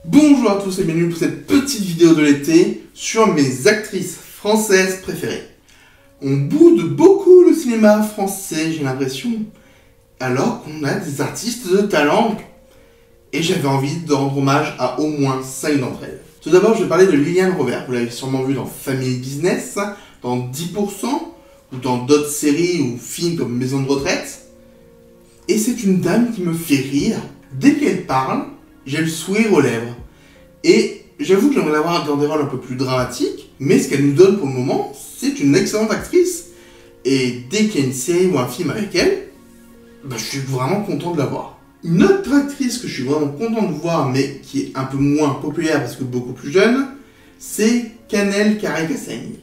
Bonjour à tous et bienvenue pour cette petite vidéo de l'été sur mes actrices françaises préférées. On boude beaucoup le cinéma français, j'ai l'impression, alors qu'on a des artistes de talent. Et j'avais envie de rendre hommage à au moins 5 d'entre elles. Tout d'abord, je vais parler de Liliane Robert. Vous l'avez sûrement vu dans Family Business, dans 10%, ou dans d'autres séries ou films comme Maison de retraite. Et c'est une dame qui me fait rire. Dès qu'elle parle, j'ai le sourire aux lèvres. Et j'avoue que j'aimerais l'avoir dans des rôles un peu plus dramatiques, mais ce qu'elle nous donne pour le moment, c'est une excellente actrice. Et dès qu'il y a une série ou un film avec elle, je suis vraiment content de la voir. Une autre actrice que je suis vraiment content de voir, mais qui est un peu moins populaire parce que beaucoup plus jeune, c'est Canel Carré-Cassaigne.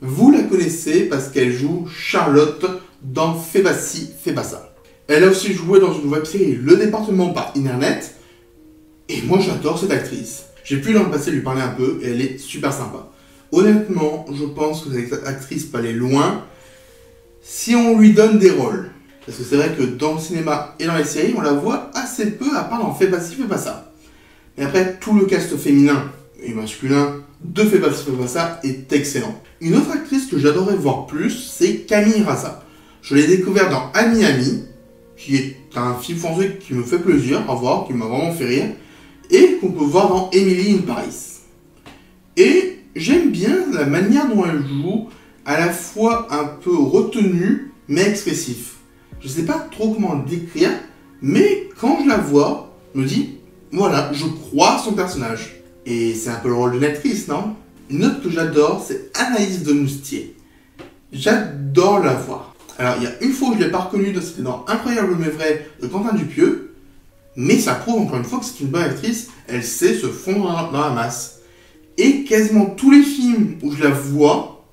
Vous la connaissez parce qu'elle joue Charlotte dans Fais pas ci, fais pas ça. Elle a aussi joué dans une web série Le Département par Internet, et moi j'adore cette actrice. J'ai pu l'an passé lui parler un peu, et elle est super sympa. Honnêtement, je pense que cette actrice peut aller loin si on lui donne des rôles. Parce que c'est vrai que dans le cinéma et dans les séries, on la voit assez peu, à part dans Fais pas ci, fais pas ça. Mais après, tout le cast féminin et masculin de Fais pas ci, fais pas ça est excellent. Une autre actrice que j'adorais voir plus, c'est Camille Raza. Je l'ai découvert dans Ami Ami, qui est un film français qui me fait plaisir à voir, qui m'a vraiment fait rire, et qu'on peut voir dans Emily in Paris. Et j'aime bien la manière dont elle joue, à la fois un peu retenu, mais expressif. Je sais pas trop comment le décrire, mais quand je la vois, je me dis, voilà, je crois à son personnage. Et c'est un peu le rôle d'une actrice, non? Une autre que j'adore, c'est Anaïs de Moustier. J'adore la voir. Alors, il y a une fois où je ne l'ai pas reconnue, c'était dans Incroyable mais vrai de Quentin Dupieux, mais ça prouve encore une fois que c'est une bonne actrice, elle sait se fondre dans la masse. Et quasiment tous les films où je la vois,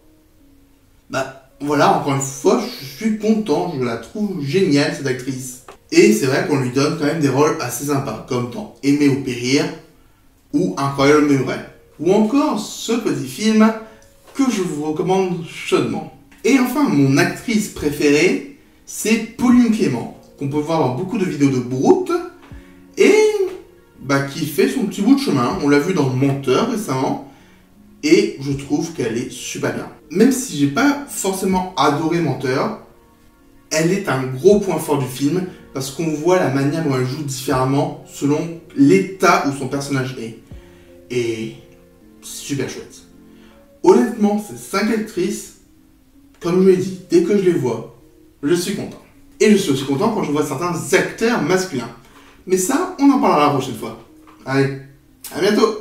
voilà, encore une fois, je suis content, je la trouve géniale cette actrice. Et c'est vrai qu'on lui donne quand même des rôles assez sympas, comme dans Aimer ou périr, ou Incroyable mais vrai. Ou encore ce petit film que je vous recommande chaudement. Et enfin, mon actrice préférée, c'est Pauline Clément, qu'on peut voir dans beaucoup de vidéos de Brut, et qui fait son petit bout de chemin. On l'a vu dans Menteur récemment, et je trouve qu'elle est super bien. Même si j'ai pas forcément adoré Menteur, elle est un gros point fort du film, parce qu'on voit la manière dont elle joue différemment selon l'état où son personnage est. Et c'est super chouette. Honnêtement, ces 5 actrices, comme je l'ai dit, dès que je les vois, je suis content. Et je suis aussi content quand je vois certains acteurs masculins. Mais ça, on en parlera la prochaine fois. Allez, à bientôt!